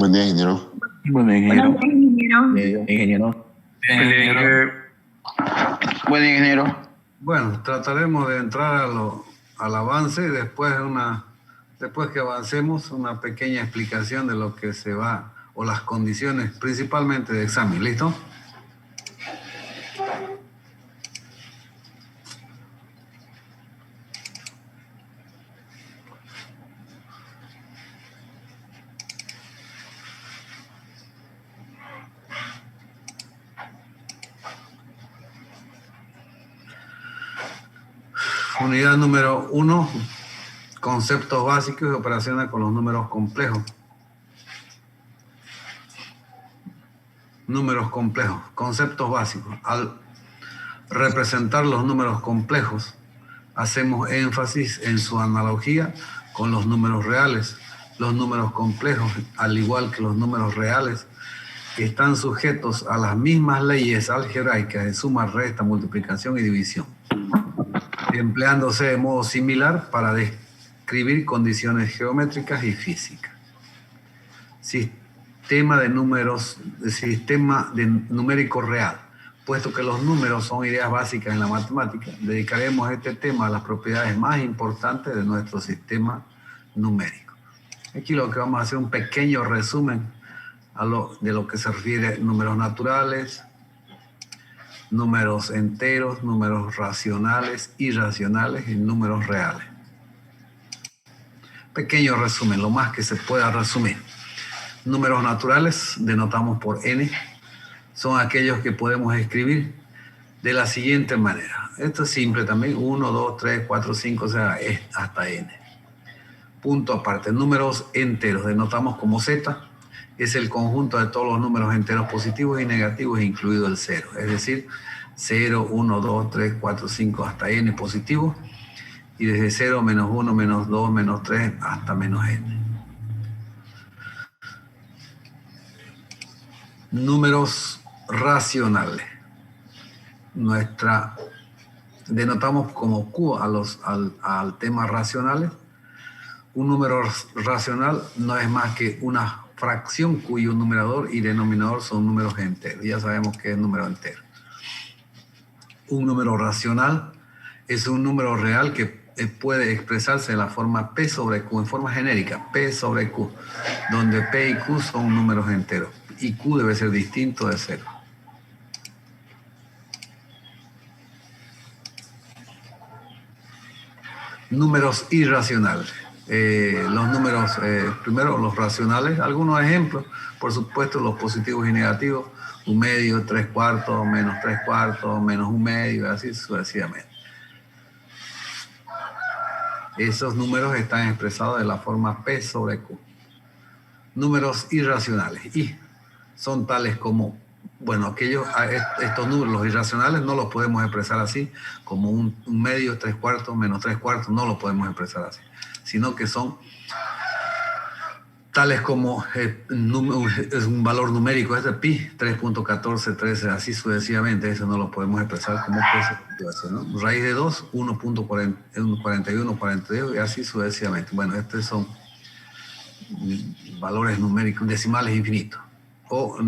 Buen día, ingeniero. Bueno, ingeniero. Buenos días, ingeniero. Ingeniero. Buen día, ingeniero. Bueno, trataremos de entrar al avance y después que avancemos una pequeña explicación de lo que se va, o las condiciones principalmente de examen. ¿Listo? Unidad número 1, conceptos básicos y operaciones con los números complejos. Números complejos, conceptos básicos. Al representar los números complejos, hacemos énfasis en su analogía con los números reales. Los números complejos, al igual que los números reales, están sujetos a las mismas leyes algebraicas de suma, resta, multiplicación y división, empleándose de modo similar para describir condiciones geométricas y físicas. Sistema numérico real. Puesto que los números son ideas básicas en la matemática, dedicaremos este tema a las propiedades más importantes de nuestro sistema numérico. Aquí lo que vamos a hacer un pequeño resumen de lo que se refiere a números naturales, números enteros, números racionales, irracionales y números reales. Pequeño resumen, lo más que se pueda resumir. Números naturales denotamos por n. Son aquellos que podemos escribir de la siguiente manera. Esto es simple también. 1, 2, 3, 4, 5, o sea, es hasta n. Punto aparte. Números enteros denotamos como z. Es el conjunto de todos los números enteros positivos y negativos, incluido el 0. Es decir, 0, 1, 2, 3, 4, 5 hasta n positivo. Y desde 0, menos 1, menos 2, menos 3 hasta menos n. Números racionales. Denotamos como Q al tema racionales. Un número racional no es más que una fracción cuyo numerador y denominador son números enteros. Ya sabemos que es número entero. Un número racional es un número real que puede expresarse en la forma P sobre Q, en forma genérica, P sobre Q, donde P y Q son números enteros y Q debe ser distinto de 0. Números irracionales. Los números, primero los racionales, algunos ejemplos, por supuesto los positivos y negativos, 1/2, 3/4, menos 3/4, menos 1/2, así sucesivamente. Esos números están expresados de la forma P sobre Q. Números irracionales, y son tales como, bueno, estos números, los irracionales, no los podemos expresar así, como 1/2, 3/4, menos 3/4, no los podemos expresar así, sino que son tales como es un valor numérico, es de pi, 3.1413, así sucesivamente. Eso no lo podemos expresar como cosa, ¿no? Raíz de 2, 1.4142 y así sucesivamente. Bueno, estos son valores numéricos, decimales infinitos. O,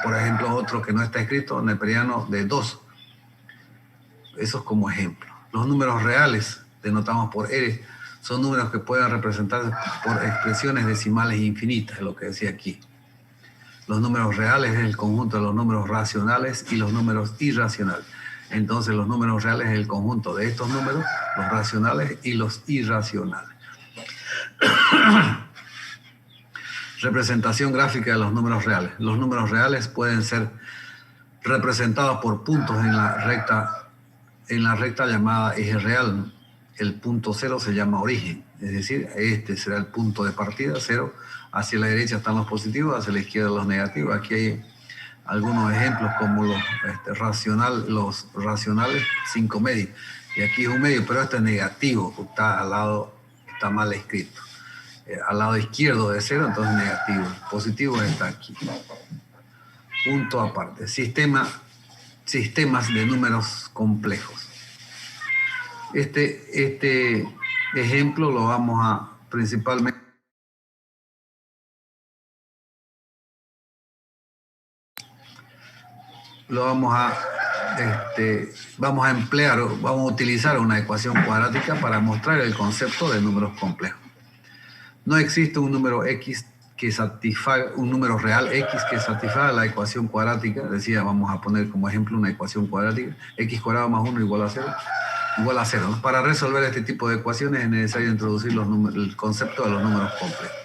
por ejemplo, otro que no está escrito, neperiano de 2. Eso es como ejemplo. Los números reales, denotamos por R, son números que pueden representarse por expresiones decimales infinitas, es lo que decía aquí. Los números reales es el conjunto de los números racionales y los números irracionales. Entonces, los números reales es el conjunto de estos números, los racionales y los irracionales. Representación gráfica de los números reales. Los números reales pueden ser representados por puntos en la recta llamada eje real. El punto 0 se llama origen, es decir, este será el punto de partida, 0. Hacia la derecha están los positivos, hacia la izquierda los negativos. Aquí hay algunos ejemplos como los racionales 5/2. Y aquí es 1/2, pero este es negativo, está al lado, está mal escrito. Al lado izquierdo de 0, entonces negativo. El positivo está aquí. Punto aparte. Sistemas de números complejos. Este ejemplo lo vamos a principalmente lo vamos a emplear, vamos a utilizar una ecuación cuadrática para mostrar el concepto de números complejos. No existe un número x que satisfaga, un número real x que satisfaga la ecuación cuadrática. Decía, vamos a poner como ejemplo una ecuación cuadrática, x cuadrado más 1 igual a 0. Igual a 0. Para resolver este tipo de ecuaciones es necesario introducir el concepto de los números complejos.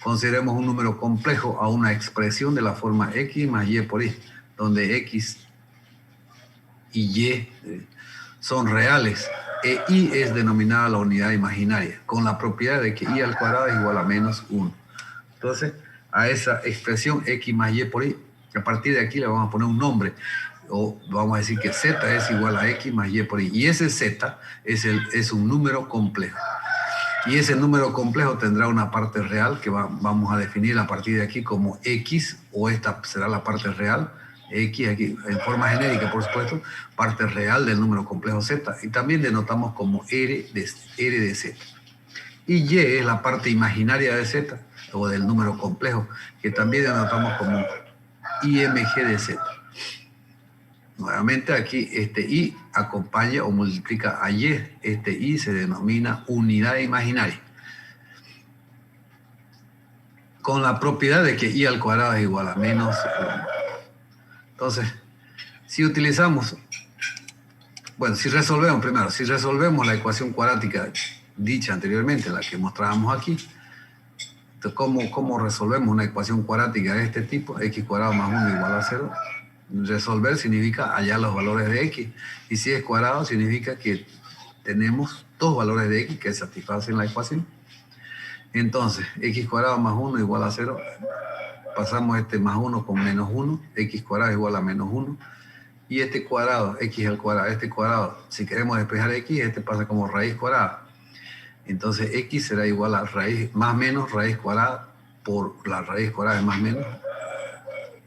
Consideremos un número complejo a una expresión de la forma x más y por y, donde x y son reales e y es denominada la unidad imaginaria, con la propiedad de que y al cuadrado es igual a menos 1. Entonces, a esa expresión x más y por y, a partir de aquí le vamos a poner un nombre, o vamos a decir que z es igual a x más y por y. Y ese z es un número complejo. Y ese número complejo tendrá una parte real que vamos a definir a partir de aquí como x, o esta será la parte real, x aquí en forma genérica, por supuesto, parte real del número complejo z, y también denotamos como r de z. Y y es la parte imaginaria de z, o del número complejo, que también denotamos como img de z. Nuevamente aquí este y acompaña o multiplica a y. Este y se denomina unidad imaginaria, con la propiedad de que y al cuadrado es igual a menos 1. Entonces, si utilizamos, bueno, si resolvemos la ecuación cuadrática dicha anteriormente, la que mostrábamos aquí, entonces, ¿cómo resolvemos una ecuación cuadrática de este tipo? X cuadrado más 1 igual a 0. Resolver significa hallar los valores de x, y si es cuadrado significa que tenemos dos valores de x que satisfacen la ecuación. Entonces, x cuadrado más 1 igual a 0, pasamos este más 1 con menos 1, x cuadrado igual a menos 1, y este cuadrado, x al cuadrado, este cuadrado, si queremos despejar x, este pasa como raíz cuadrada. Entonces, x será igual a raíz más menos raíz cuadrada por la raíz cuadrada de más menos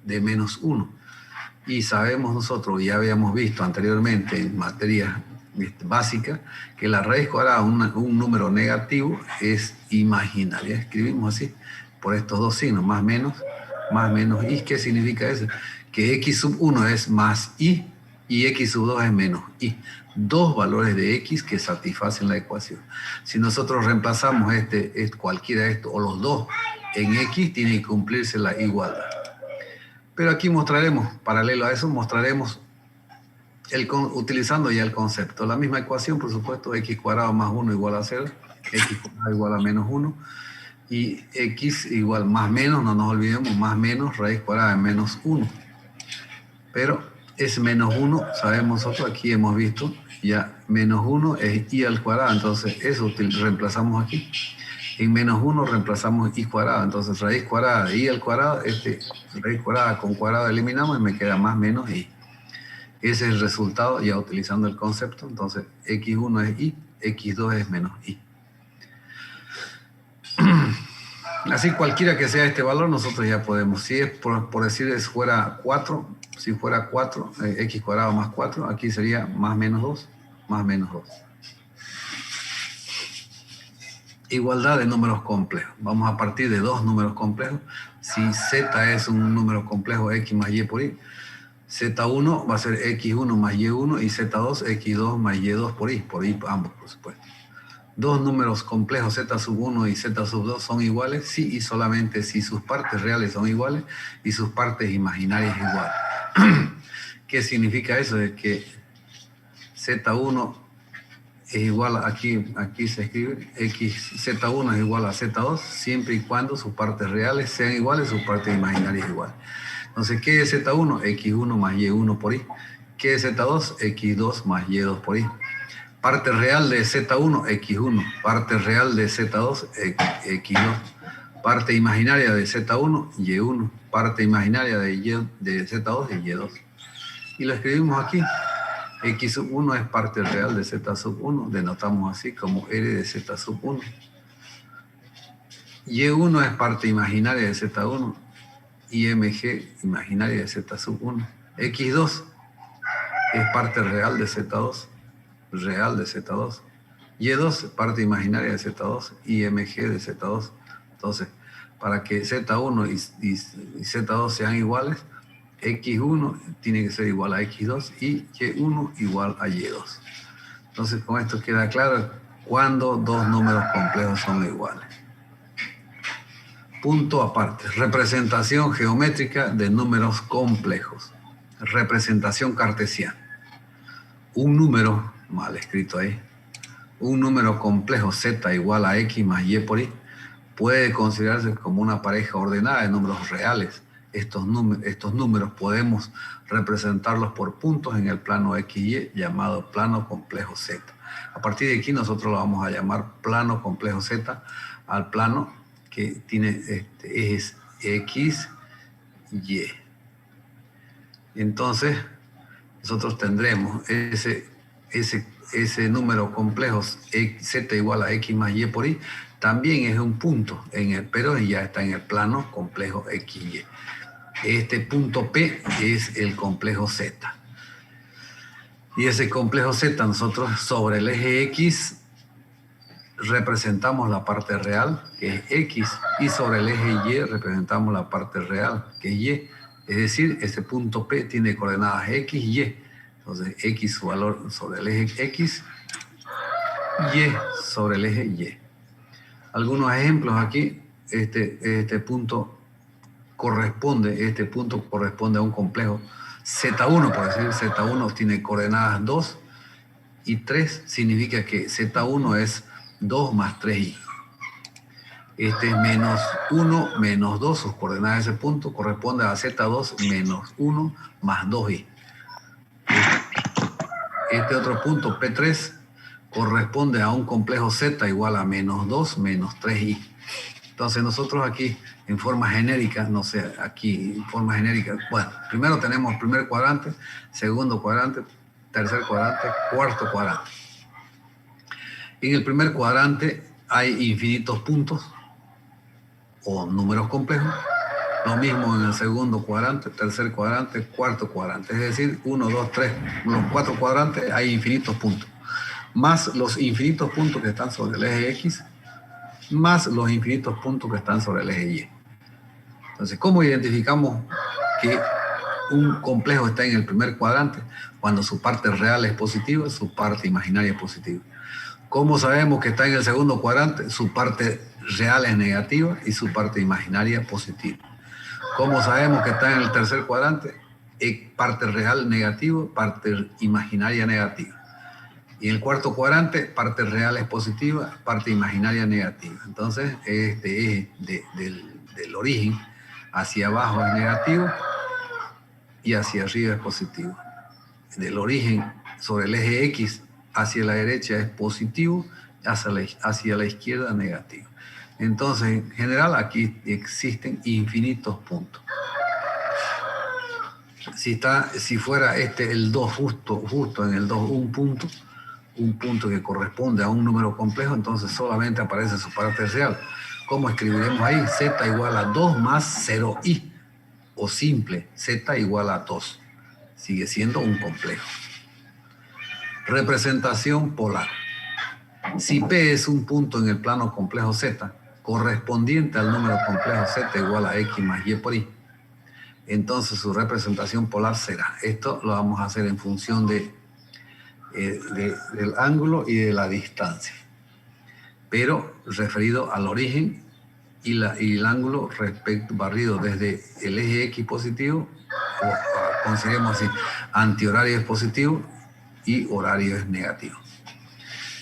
de menos 1. Y sabemos nosotros, ya habíamos visto anteriormente en materia básica, que la raíz cuadrada, un número negativo, es imaginaria. Escribimos así, por estos dos signos, más menos y. ¿Qué significa eso? Que x sub 1 es más y x sub 2 es menos y. Dos valores de x que satisfacen la ecuación. Si nosotros reemplazamos cualquiera de estos, o los dos, en x, tiene que cumplirse la igualdad. Pero aquí mostraremos, paralelo a eso, mostraremos utilizando ya el concepto. La misma ecuación, por supuesto, x cuadrado más 1 igual a 0, x cuadrado igual a menos 1, y x igual más menos, no nos olvidemos, más menos raíz cuadrada de menos 1. Pero es menos 1, sabemos nosotros, aquí hemos visto, ya menos 1 es y al cuadrado, entonces eso reemplazamos aquí. En menos 1 reemplazamos y cuadrado, entonces raíz cuadrada de y al cuadrado, raíz cuadrada con cuadrado eliminamos y me queda más menos y. Ese es el resultado ya utilizando el concepto, entonces x1 es y, x2 es menos y. Así cualquiera que sea este valor, nosotros ya podemos, si es por decir fuera 4, si fuera 4, x cuadrado más 4, aquí sería más menos 2, más menos 2. Igualdad de números complejos. Vamos a partir de dos números complejos. Si z es un número complejo x más y por y, z1 va a ser x1 más y1 y z2 x2 más y2 por y ambos, por supuesto. Dos números complejos z sub 1 y z sub 2 son iguales si y solamente si sus partes reales son iguales y sus partes imaginarias iguales. ¿Qué significa eso? De que z1 es igual a, aquí se escribe, z1 es igual a z2 siempre y cuando sus partes reales sean iguales, sus partes imaginarias iguales. Entonces, ¿qué es z1? x1 más y1 por y. ¿Qué es z2? x2 más y2 por y. Parte real de z1, x1. Parte real de z2, x2. Parte imaginaria de z1, y1. Parte imaginaria de z2 y y2. Y lo escribimos aquí. X sub 1 es parte real de z sub 1. Denotamos así como r de z sub 1. Y1 es parte imaginaria de z1. IMG imaginaria de z sub 1. X2 es parte real de z2. Real de z2. Y2 parte imaginaria de z2. IMG de z2. Entonces, para que z1 y z2 sean iguales, X1 tiene que ser igual a X2 y Y1 igual a Y2. Entonces, con esto queda claro cuando dos números complejos son iguales. Punto aparte. Representación geométrica de números complejos. Representación cartesiana. Un número, mal escrito ahí, un número complejo z igual a x más y por y puede considerarse como una pareja ordenada de números reales. Estos números podemos representarlos por puntos en el plano XY llamado plano complejo Z. A partir de aquí nosotros lo vamos a llamar plano complejo Z al plano que tiene ejes X, Y. Entonces nosotros tendremos ese número complejo Z igual a X más Y por Y también es un punto, pero ya está en el plano complejo XY. Este punto P es el complejo Z. Y ese complejo Z nosotros sobre el eje X representamos la parte real, que es X, y sobre el eje Y representamos la parte real, que es Y. Es decir, este punto P tiene coordenadas X y Y. Entonces, X su valor sobre el eje X, Y sobre el eje Y. Algunos ejemplos aquí, este punto corresponde a un complejo Z1, por decir, Z1 tiene coordenadas 2 y 3, significa que Z1 es 2 más 3i. Este es menos 1 menos 2, sus coordenadas de ese punto corresponde a Z2 menos 1 más 2i. Este otro punto, P3, corresponde a un complejo Z igual a menos 2 menos 3i. Entonces nosotros aquí, en forma genérica, no sé, aquí en forma genérica, bueno, primero tenemos primer cuadrante, segundo cuadrante, tercer cuadrante, cuarto cuadrante. En el primer cuadrante hay infinitos puntos o números complejos. Lo mismo en el segundo cuadrante, tercer cuadrante, cuarto cuadrante. Es decir, 1, 2, 3, los 4 cuadrantes hay infinitos puntos. Más los infinitos puntos que están sobre el eje X, más los infinitos puntos que están sobre el eje Y. Entonces, ¿cómo identificamos que un complejo está en el primer cuadrante? Cuando su parte real es positiva, su parte imaginaria es positiva. ¿Cómo sabemos que está en el segundo cuadrante? Su parte real es negativa y su parte imaginaria positiva. ¿Cómo sabemos que está en el tercer cuadrante? Parte real negativa, parte imaginaria negativa. Y en el cuarto cuadrante, parte real es positiva, parte imaginaria negativa. Entonces, este eje del origen hacia abajo es negativo y hacia arriba es positivo. Del origen sobre el eje X hacia la derecha es positivo, hacia la izquierda negativo. Entonces, en general, aquí existen infinitos puntos. Si fuera el 2 justo en el 2, un punto que corresponde a un número complejo, entonces solamente aparece su parte real. ¿Cómo escribiremos ahí? Z igual a 2 más 0i, o simple, Z igual a 2. Sigue siendo un complejo. Representación polar. Si P es un punto en el plano complejo Z, correspondiente al número complejo Z igual a X más Y por Y, entonces su representación polar será. Esto lo vamos a hacer en función del ángulo y de la distancia, pero referido al origen y el ángulo barrido desde el eje X positivo, o consideremos así, antihorario es positivo y horario es negativo.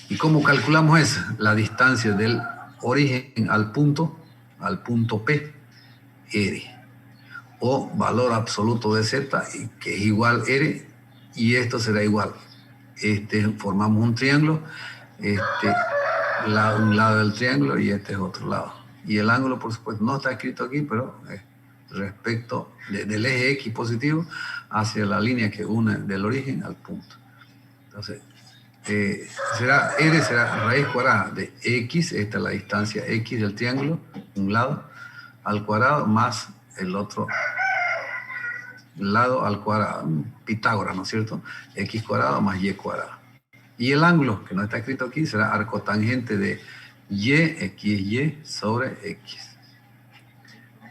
¿Y cómo calculamos eso? La distancia del origen al punto P, R, o valor absoluto de Z, que es igual R, y esto será igual. Formamos un triángulo, un lado del triángulo y este es otro lado. Y el ángulo, por supuesto, no está escrito aquí, pero respecto del eje X positivo hacia la línea que une del origen al punto. Entonces, R será raíz cuadrada de X, esta es la distancia X del triángulo, un lado, al cuadrado más el otro lado al cuadrado, Pitágoras, ¿no es cierto? X cuadrado más Y cuadrado. Y el ángulo, que no está escrito aquí, será arcotangente de Y, XY sobre X.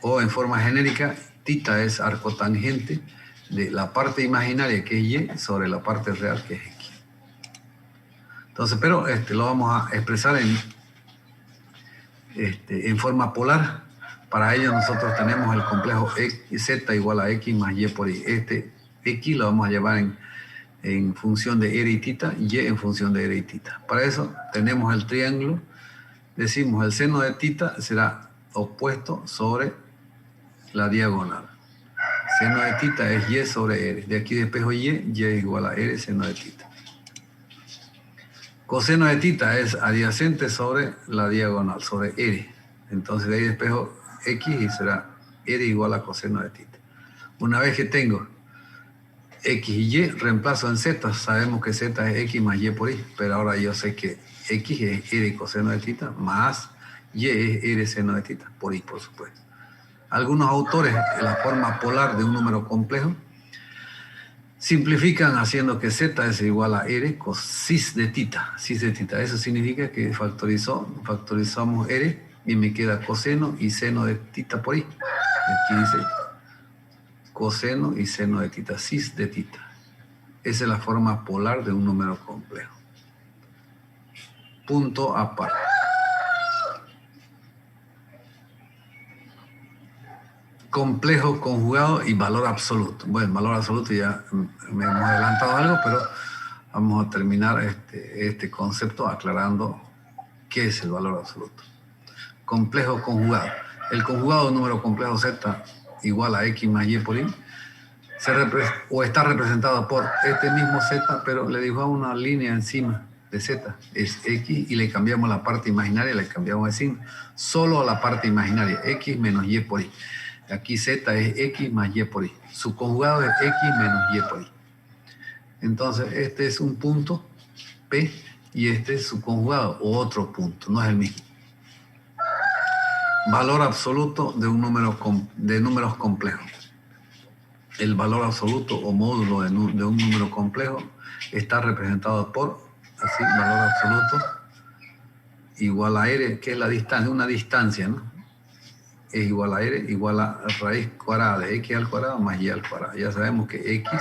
O en forma genérica, tita es arcotangente de la parte imaginaria, que es y, sobre la parte real, que es x. Entonces, pero lo vamos a expresar en forma polar. Para ello nosotros tenemos el complejo z igual a x más y por y. X lo vamos a llevar en función de r y tita, y en función de r y tita. Para eso tenemos el triángulo. Decimos el seno de tita será opuesto sobre la diagonal. Seno de tita es y sobre r. De aquí despejo y es igual a r seno de tita. Coseno de tita es adyacente sobre la diagonal, sobre r. Entonces de ahí despejo x y será r igual a coseno de tita. Una vez que tengo x y y, reemplazo en z. Sabemos que z es x más y por y, pero ahora yo sé que x es r coseno de tita más y es r seno de tita, por y por supuesto. Algunos autores, en la forma polar de un número complejo, simplifican haciendo que z es igual a r cis de tita. Cis de tita. Eso significa que factorizamos r y me queda coseno y seno de tita por i. Aquí dice coseno y seno de tita, cis de tita. Esa es la forma polar de un número complejo. Punto aparte. Complejo conjugado y valor absoluto. Bueno, valor absoluto ya me hemos adelantado algo, pero vamos a terminar este concepto aclarando qué es el valor absoluto. Complejo conjugado. El conjugado de un número complejo z igual a x más y por y está representado por este mismo z, pero le dibujamos una línea encima de z, es x, y le cambiamos la parte imaginaria, le cambiamos de signo, solo a la parte imaginaria, x menos y por y. Aquí z es x más y por y. Su conjugado es x menos y por y. Entonces, este es un punto P y este es su conjugado, o otro punto, no es el mismo. Valor absoluto de un número de números complejos. El valor absoluto o módulo de un número complejo está representado por, así, valor absoluto igual a r, que es la distancia, una distancia, ¿no? Es igual a r igual a raíz cuadrada de x al cuadrado más y al cuadrado. Ya sabemos que x,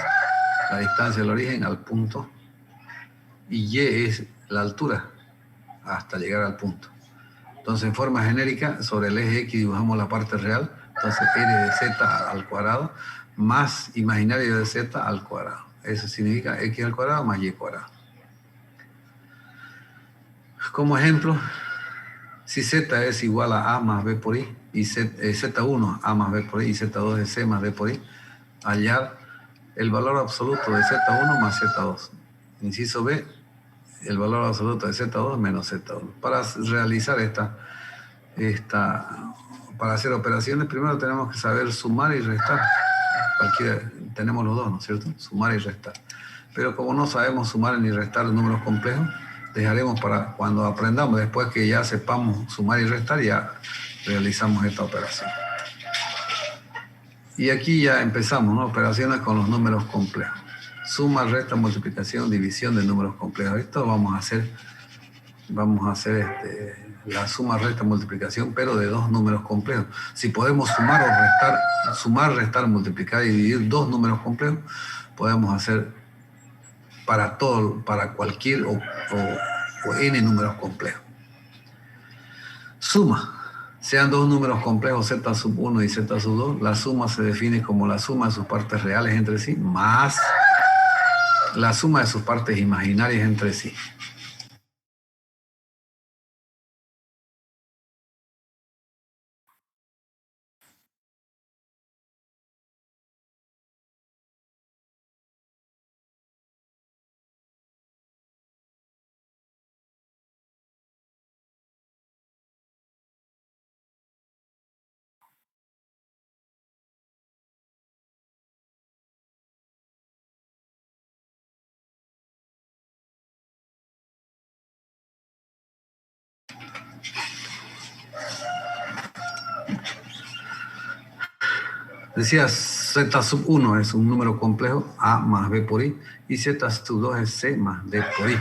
la distancia del origen al punto, y y es la altura hasta llegar al punto. Entonces, en forma genérica, sobre el eje x dibujamos la parte real, entonces r de z al cuadrado más imaginario de z al cuadrado. Eso significa x al cuadrado más y cuadrado. Como ejemplo, si z es igual a más b por i, y z1 a más b por i, y z2 es c más d por i, hallar el valor absoluto de z1 más z2. Inciso B, el valor absoluto de z2 menos z1. Para realizar para hacer operaciones, primero tenemos que saber sumar y restar. Tenemos los dos, ¿no es cierto? Sumar y restar. Pero como no sabemos sumar ni restar números complejos, dejaremos para cuando aprendamos, después que ya sepamos sumar y restar, ya realizamos esta operación. Y aquí ya empezamos, ¿no? Operaciones con los números complejos. Suma, resta, multiplicación, división de números complejos. Esto vamos a hacer la suma, resta, multiplicación, pero de dos números complejos. Si podemos sumar, restar, multiplicar y dividir dos números complejos, podemos hacer para cualquier o n números complejos. Suma. Sean dos números complejos z sub 1 y z sub 2, la suma se define como la suma de sus partes reales entre sí, más la suma de sus partes imaginarias entre sí. Decía, z sub 1 es un número complejo, a más b por i, y z sub 2 es c más d por i.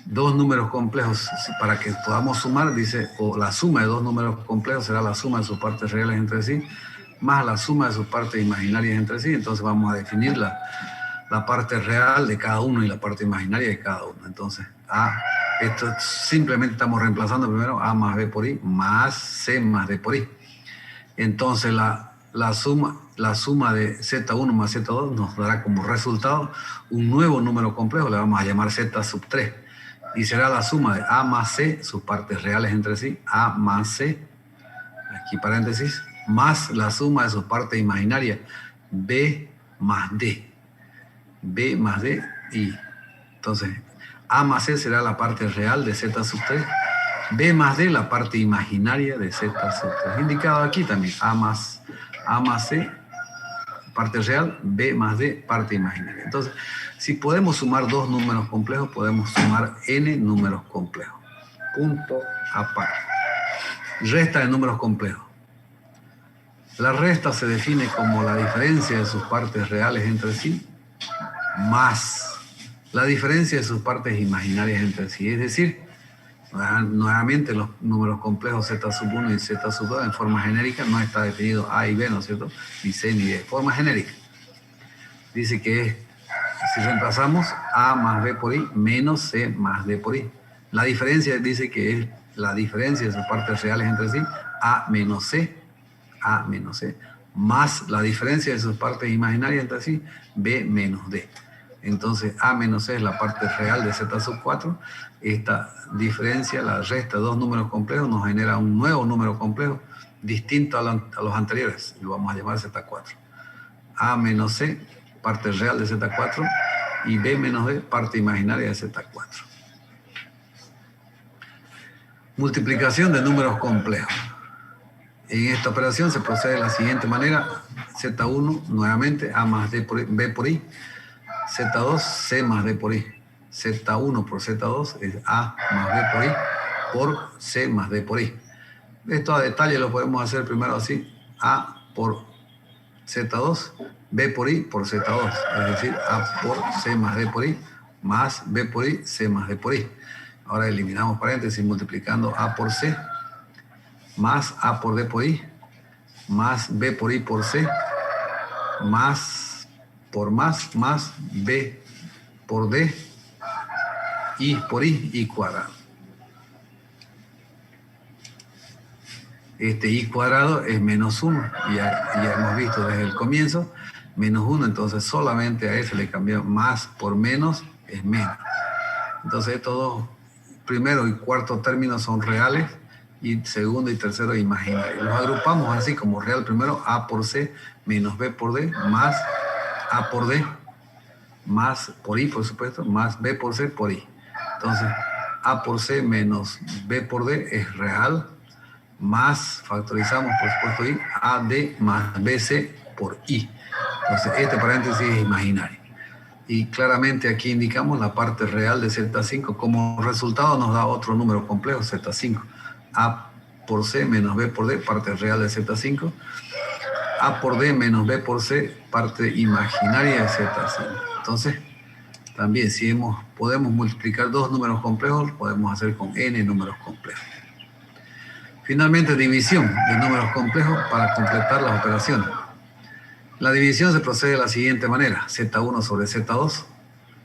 Dos números complejos, para que podamos sumar, dice, o la suma de dos números complejos será la suma de sus partes reales entre sí, más la suma de sus partes imaginarias entre sí. Entonces vamos a definir la parte real de cada uno y la parte imaginaria de cada uno. Entonces, esto simplemente estamos reemplazando primero A más B por I más C más D por I. Entonces la suma de Z1 más Z2 nos dará como resultado un nuevo número complejo, le vamos a llamar Z sub 3. Y será la suma de A más C, sus partes reales entre sí, A más C, aquí paréntesis, más la suma de sus partes imaginarias, B más D. B más D y entonces A más C será la parte real de Z sub 3, B más D la parte imaginaria de Z sub 3, indicado aquí también, A más C parte real, B más D parte imaginaria. Entonces, si podemos sumar dos números complejos, podemos sumar n números complejos. Punto aparte. Resta de números complejos. La resta se define como la diferencia de sus partes reales entre sí más la diferencia de sus partes imaginarias entre sí. Es decir, nuevamente los números complejos Z sub 1 y Z sub 2 en forma genérica no está definido A y B, ¿no es cierto? Ni C ni D. Forma genérica. Dice que es, si reemplazamos A más B por I menos C más D por I. La diferencia dice que es la diferencia de sus partes reales entre sí, A menos C, más la diferencia de sus partes imaginarias entre sí, B menos D. Entonces, A menos C es la parte real de Z sub 4. Esta diferencia, la resta de dos números complejos, nos genera un nuevo número complejo distinto a los anteriores. Lo vamos a llamar Z4. A menos C, parte real de Z4, y B menos D, parte imaginaria de Z4. Multiplicación de números complejos. En esta operación se procede de la siguiente manera. Z1, nuevamente, A más D por I, B por I. Z2, C más D por I. Z1 por Z2 es A más B por I por C más D por I. Esto a detalle lo podemos hacer primero así. A por Z2, B por I por Z2. Es decir, A por C más D por I más B por I, C más D por I. Ahora eliminamos paréntesis multiplicando A por C más A por D por I más B por I por C más B por D y por I cuadrado. Este I cuadrado es menos 1, ya hemos visto desde el comienzo, menos 1, entonces solamente a ese le cambiamos más por menos, es menos. Entonces estos dos, primero y cuarto términos son reales, y segundo y tercero imaginarios. Los agrupamos así como real primero, A por C menos B por D más A por D más por I, por supuesto, más B por C por I. Entonces, A por C menos B por D es real, más, factorizamos por supuesto I, AD más BC por I. Entonces, este paréntesis es imaginario. Y claramente aquí indicamos la parte real de Z5. Como resultado nos da otro número complejo, Z5. A por C menos B por D, parte real de Z5. A por D menos B por C, parte imaginaria de Z5. Entonces, también si podemos multiplicar dos números complejos, lo podemos hacer con n números complejos. Finalmente, división de números complejos para completar las operaciones. La división se procede de la siguiente manera. Z1 sobre Z2.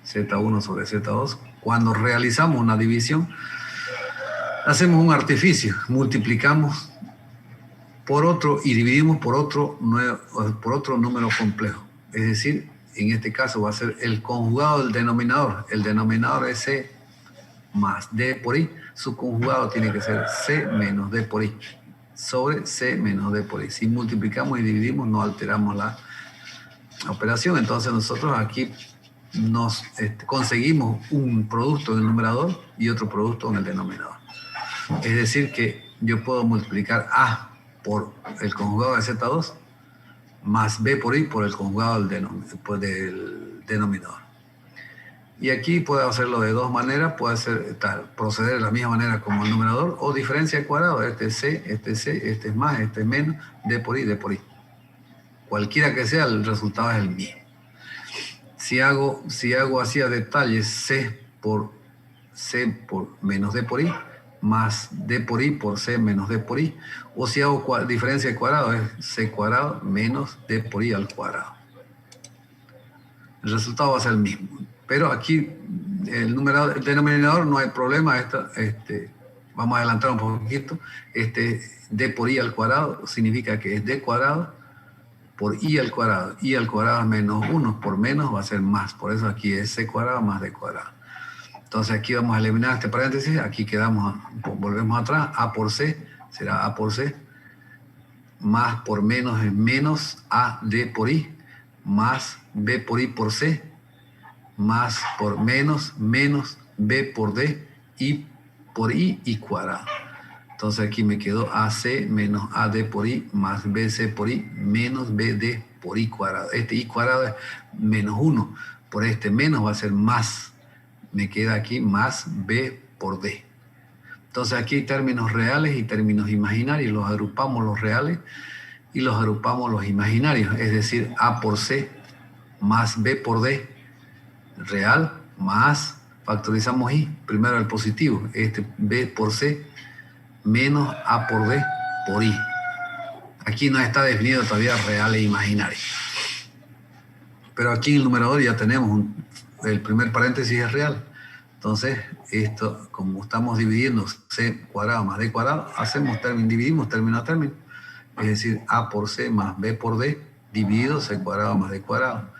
Z1 sobre Z2. Cuando realizamos una división, hacemos un artificio. Multiplicamos por otro y dividimos por otro número complejo. Es decir, en este caso va a ser el conjugado del denominador. El denominador es C más D por I. Su conjugado tiene que ser C menos D por I sobre C menos D por I. Si multiplicamos y dividimos, no alteramos la operación. Entonces nosotros aquí nos conseguimos un producto en el numerador y otro producto en el denominador. Es decir que yo puedo multiplicar A por el conjugado de Z2 más B por I por el conjugado del denominador. Y aquí puedo hacerlo de dos maneras. Puede ser proceder de la misma manera como el numerador o diferencia al cuadrado. Este es C, este es más, este es menos, D por I, D por I. Cualquiera que sea, el resultado es el mismo. Si hago así a detalle C por menos D por I, más d por i por c menos d por i. O si hago diferencia de cuadrado, es c cuadrado menos d por i al cuadrado. El resultado va a ser el mismo. Pero aquí, el denominador no hay problema. Vamos a adelantar un poquito. D por i al cuadrado significa que es d cuadrado por i al cuadrado. I al cuadrado es menos 1. Por menos va a ser más. Por eso aquí es c cuadrado más d cuadrado. Entonces aquí vamos a eliminar este paréntesis. Aquí quedamos, volvemos atrás. A por c será a por c. Más por menos es menos a d por i. Más b por i por c. Más por menos b por d y por i cuadrado. Entonces aquí me quedó AC menos AD por i más BC por i menos BD por i cuadrado. Este i cuadrado es menos 1. Por este menos va a ser más. Me queda aquí más B por D. Entonces aquí hay términos reales y términos imaginarios. Los agrupamos los reales y los agrupamos los imaginarios. Es decir, A por C más B por D real más, factorizamos i, primero el positivo, b por c menos a por d por i. Aquí no está definido todavía real e imaginario. Pero aquí en el numerador ya tenemos el primer paréntesis es real. Entonces, esto, como estamos dividiendo c cuadrado más d cuadrado, dividimos término a término. Es decir, a por c más b por d dividido c cuadrado más d cuadrado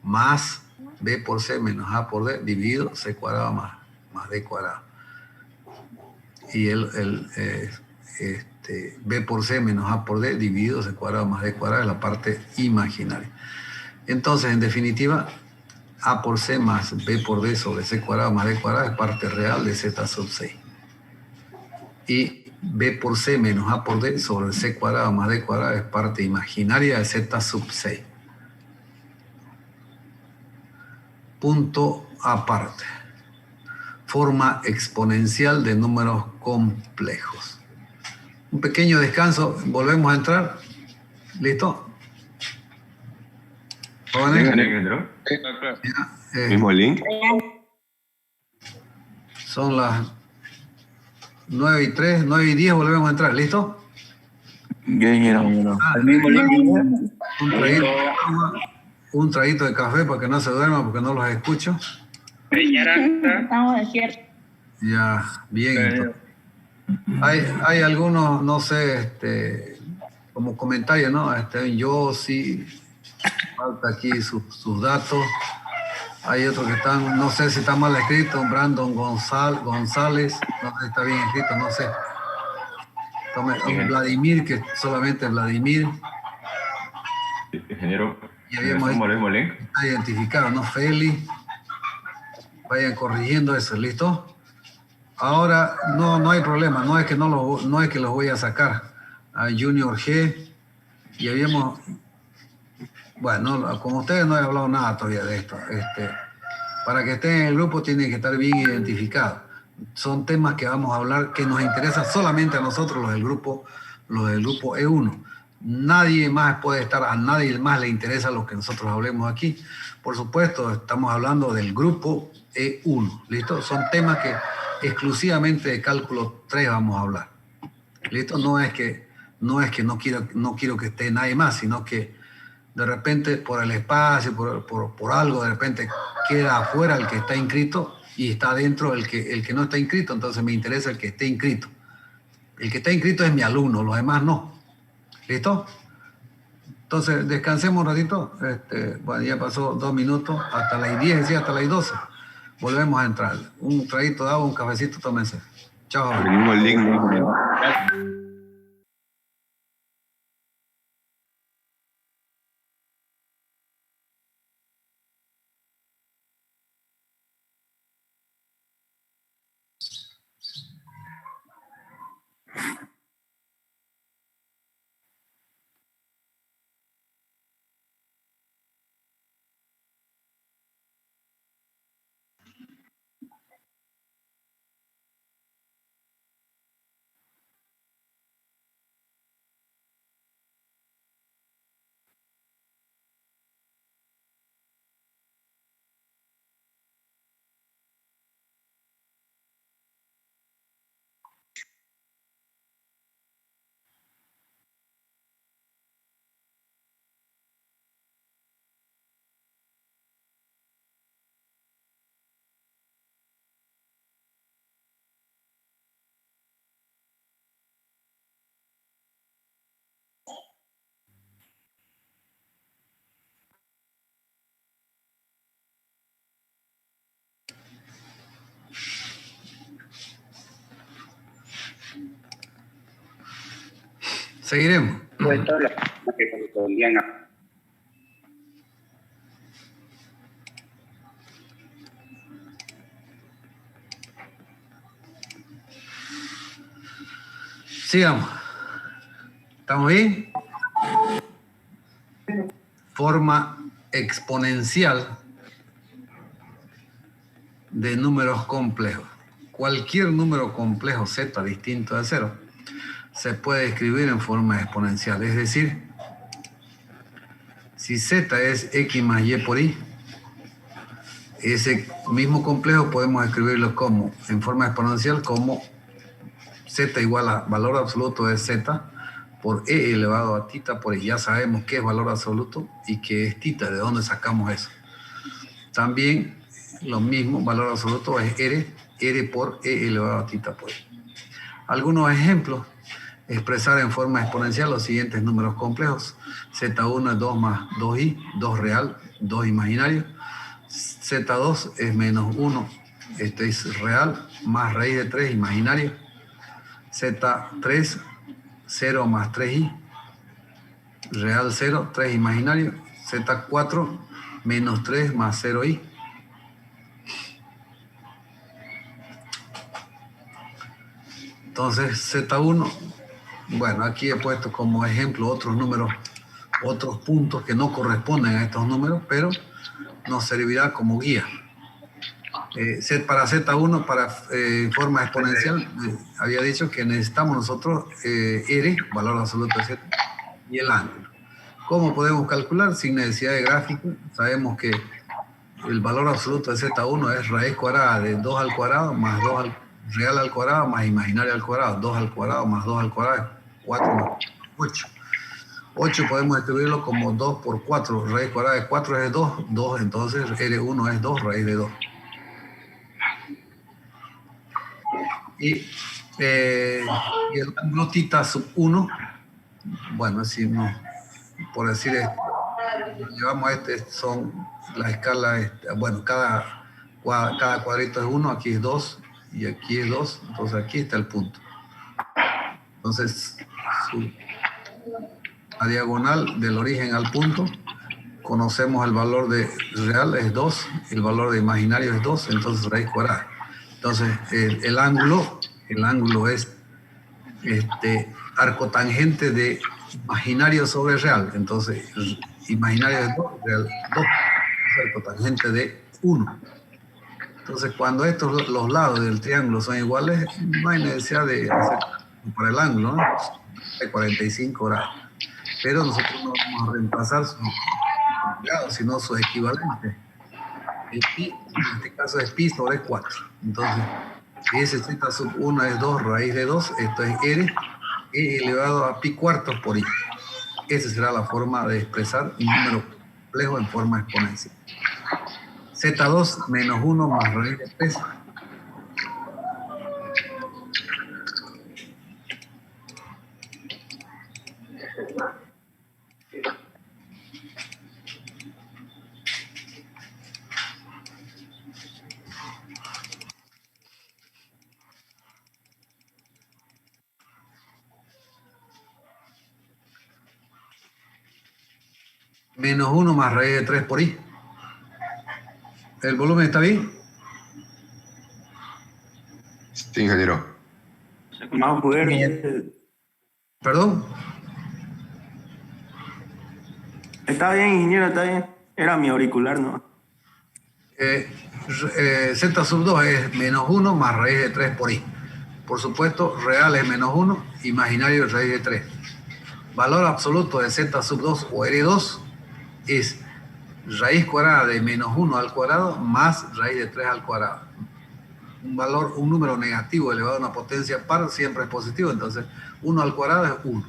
más b por c menos a por d dividido c cuadrado más d cuadrado. Y b por c menos a por d dividido c cuadrado más d cuadrado es la parte imaginaria. Entonces, en definitiva, a por c más b por d sobre c cuadrado más d cuadrado es parte real de z sub 6. Y b por c menos a por d sobre c cuadrado más d cuadrado es parte imaginaria de z sub 6. Punto aparte. Forma exponencial de números complejos. Un pequeño descanso, volvemos a entrar. ¿Listo? Mismo link. Son las 9:03, 9:10, volvemos a entrar. ¿Listo? El mismo link. Un traguito de café para que no se duerma, porque no los escucho. Estamos despiertos. Ya, bien. Hay algunos, no sé, como comentarios, ¿no? Yo sí, falta aquí sus datos. Hay otros que están, no sé si está mal escrito, Brandon González, no sé si está bien escrito, no sé. Vladimir, que solamente Vladimir. Ingeniero, Y habíamos el mismo link. está identificado, ¿no? Feli. Vayan corrigiendo eso, ¿listo? Ahora, no hay problema, no es que los voy a sacar. A Junior G, y habíamos, bueno, con ustedes no he hablado nada todavía de esto. Para que estén en el grupo tienen que estar bien identificados. Son temas que vamos a hablar que nos interesan solamente a nosotros, los del grupo E1. Nadie más puede estar, a nadie más le interesa lo que nosotros hablemos aquí. Por supuesto, estamos hablando del grupo E1, ¿listo? Son temas que exclusivamente de cálculo 3 vamos a hablar, ¿listo? No es que no quiero que esté nadie más, sino que de repente por el espacio, por algo, de repente queda afuera el que está inscrito y está dentro el que no está inscrito, entonces me interesa el que esté inscrito. El que está inscrito es mi alumno, los demás no. ¿Listo? Entonces, descansemos un ratito. Bueno, ya pasó 2 minutos, hasta las 10, sí, hasta las 12. Volvemos a entrar. Un traguito de agua, un cafecito, tómense. Chao. El mismo link. Seguiremos. Puesto las que correspondían a... Sigamos. ¿Estamos bien? Forma exponencial de números complejos. Cualquier número complejo z distinto de 0 se puede escribir en forma exponencial. Es decir, si z es x más y por y, ese mismo complejo podemos escribirlo como, en forma exponencial, como z igual a valor absoluto de z por e elevado a tita por y. Ya sabemos qué es valor absoluto y qué es tita, de dónde sacamos eso. También lo mismo, valor absoluto es r por e elevado a tita por y. Algunos ejemplos: expresar en forma exponencial los siguientes números complejos. Z1 es 2 más 2i, 2 real, 2 imaginario. Z2 es menos 1, este es real, más raíz de 3 imaginario. Z3, 0 más 3i, real 0, 3 imaginario. Z4, menos 3 más 0i. Entonces, Z1, bueno, aquí he puesto como ejemplo otros números, otros puntos que no corresponden a estos números, pero nos servirá como guía. Para Z1, para forma exponencial, había dicho que necesitamos nosotros R, valor absoluto de Z, y el ángulo. ¿Cómo podemos calcular? Sin necesidad de gráfico. Sabemos que el valor absoluto de Z1 es raíz cuadrada de 2 al cuadrado más 2 al real al cuadrado más imaginario al cuadrado. 2 al cuadrado más 2 al cuadrado es 4 más 8. 8 podemos escribirlo como 2 por 4. Raíz cuadrada de 4 es 2. 2, entonces R1 es 2 raíz de 2. Y el ángulo tita sub 1, bueno, si no, por decir esto, llevamos a son la escala, bueno, cada cuadrito es 1, aquí es 2 y aquí es 2, entonces aquí está el punto. Entonces, a diagonal del origen al punto, conocemos el valor de real es 2, el valor de imaginario es 2, entonces raíz cuadrada. Entonces, el ángulo es arcotangente de imaginario sobre real. Entonces, imaginario es 2, real 2, es arcotangente de 1. Entonces, cuando los lados del triángulo son iguales, no hay necesidad de hacer para el ángulo, ¿no? De 45 grados. Pero nosotros no vamos a reemplazar su grado, sino su equivalente. El pi, en este caso es pi sobre 4. Entonces, ese z sub 1 es 2 raíz de 2, esto es r, e elevado a pi cuartos por i. Esa será la forma de expresar un número complejo en forma exponencial. Z2 menos 1 más raíz de 3. Menos 1 más raíz de 3 por i. ¿El volumen está bien? Sí, ingeniero. Más fuerte. ¿Perdón? Está bien, ingeniero, está bien. Era mi auricular, ¿no? Z sub 2 es menos 1 más raíz de 3 por i. Por supuesto, real es menos 1, imaginario es raíz de 3. Valor absoluto de Z sub 2 o R2 es raíz cuadrada de menos 1 al cuadrado más raíz de 3 al cuadrado. Un número negativo elevado a una potencia par siempre es positivo, entonces 1 al cuadrado es 1.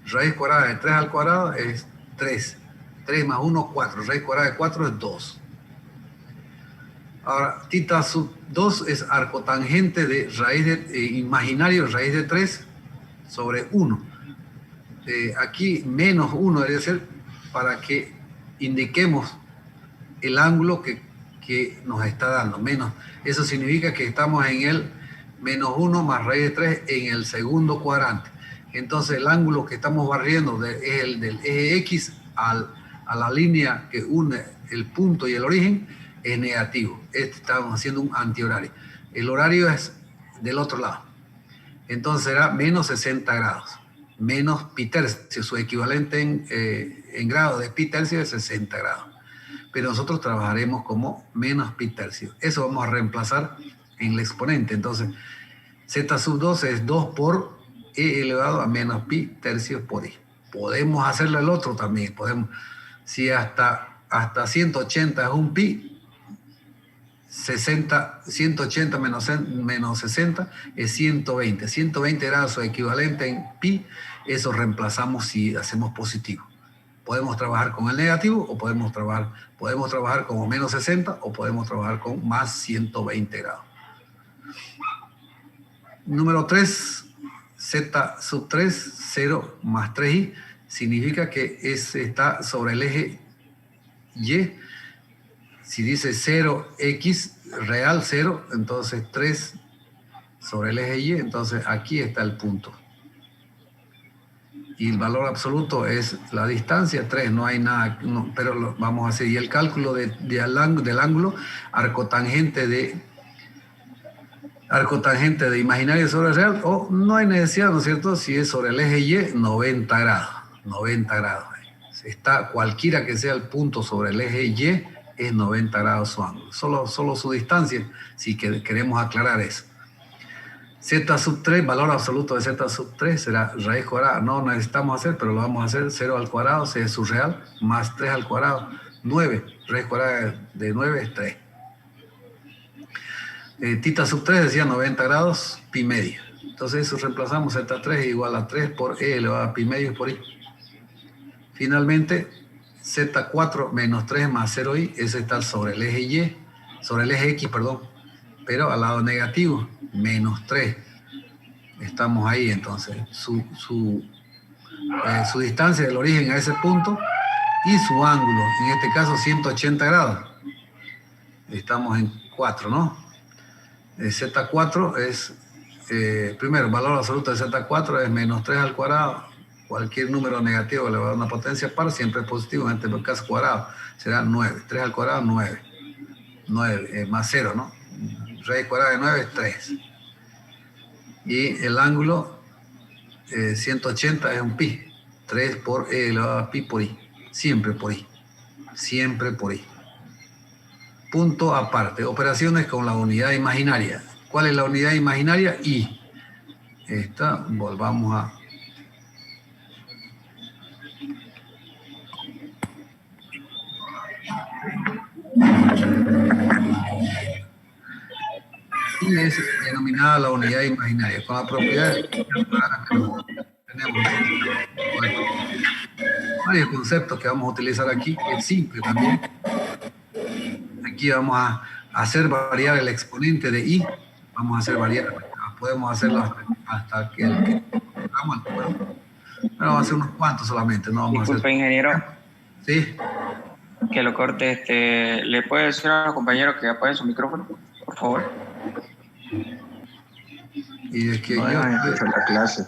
Raíz cuadrada de 3 al cuadrado es 3. 3 más 1, 4. Raíz cuadrada de 4 es 2. Ahora, tita sub 2 es arcotangente de raíz de imaginario, raíz de 3 sobre 1. Aquí menos 1 debería ser para que indiquemos el ángulo que nos está dando. Menos. Eso significa que estamos en el menos 1 más raíz de 3 en el segundo cuadrante. Entonces el ángulo que estamos barriendo es el del eje X a la línea que une el punto y el origen es negativo. Estamos haciendo un antihorario. El horario es del otro lado. Entonces será menos 60 grados. Menos pi tercio. Su equivalente en grados de pi tercio es 60 grados. Pero nosotros trabajaremos como menos pi tercio. Eso vamos a reemplazar en el exponente. Entonces, z sub 2 es 2 por e elevado a menos pi tercios por i. Podemos hacerlo el otro también. Si hasta 180 es un pi, 180 menos 60 es 120. 120 grados su equivalente en pi. Eso reemplazamos si hacemos positivo. Podemos trabajar con el negativo o podemos trabajar como menos 60 o podemos trabajar con más 120 grados. Número 3, z sub 3, 0 más 3i, significa que está sobre el eje y. Si dice 0x real 0, entonces 3 sobre el eje y, entonces aquí está el punto. Y el valor absoluto es la distancia, 3, no hay nada, no, pero vamos a hacer. Y el cálculo del ángulo arcotangente de imaginario sobre el real, o no hay necesidad, ¿no es cierto? Si es sobre el eje y, 90 grados. 90 grados. Está cualquiera que sea el punto sobre el eje y, es 90 grados su ángulo. Solo su distancia, si queremos aclarar eso. Z sub 3, valor absoluto de Z sub 3 será raíz cuadrada. No necesitamos hacer, pero lo vamos a hacer. 0 al cuadrado, C es su real, más 3 al cuadrado, 9. Raíz cuadrada de 9 es 3. Tita sub 3 decía 90 grados, pi medio. Entonces eso reemplazamos, Z3 es igual a 3 por E elevado a pi medio por I. Finalmente, Z4 menos 3 más 0i, ese está sobre el eje Y, sobre el eje X, perdón, pero al lado negativo, menos 3. Estamos ahí, entonces, su distancia del origen a ese punto y su ángulo, en este caso 180 grados. Estamos en 4, ¿no? Z4 es, primero, valor absoluto de Z4 es menos 3 al cuadrado. Cualquier número negativo elevado a una potencia par siempre es positivo, en este caso cuadrado será 9. 3 al cuadrado, 9. 9 más 0, ¿no? Raíz cuadrada de 9 es 3. Y el ángulo 180 es un pi. 3 por e elevado a pi por i. Siempre por i. Siempre por i. Punto aparte. Operaciones con la unidad imaginaria. ¿Cuál es la unidad imaginaria? I. Esta, volvamos a... Y es denominada la unidad imaginaria, con la propiedad que tenemos varios conceptos que vamos a utilizar aquí, que es simple también. Aquí vamos a hacer variar el exponente de i, vamos a hacer variar, podemos hacerlo hasta que el programa, pero vamos a hacer unos cuantos solamente, no vamos Disculpe, a hacer... ingeniero. Sí. Que lo corte. ¿Le puede decir a los compañeros que apaguen su micrófono, por favor? Y es que No yo... dejan escuchar la clase.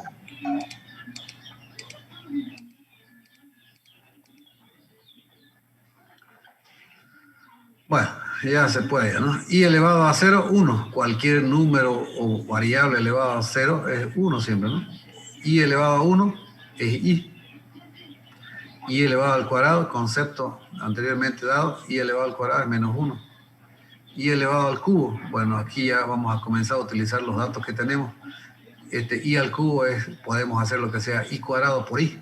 Bueno, ya se puede, ¿no? I elevado a 0, 1. Cualquier número o variable elevado a 0 es 1 siempre, ¿no? I elevado a 1 es I. I elevado al cuadrado, concepto anteriormente dado, I elevado al cuadrado es menos 1. I elevado al cubo, bueno, aquí ya vamos a comenzar a utilizar los datos que tenemos. I al cubo podemos hacer lo que sea I cuadrado por I,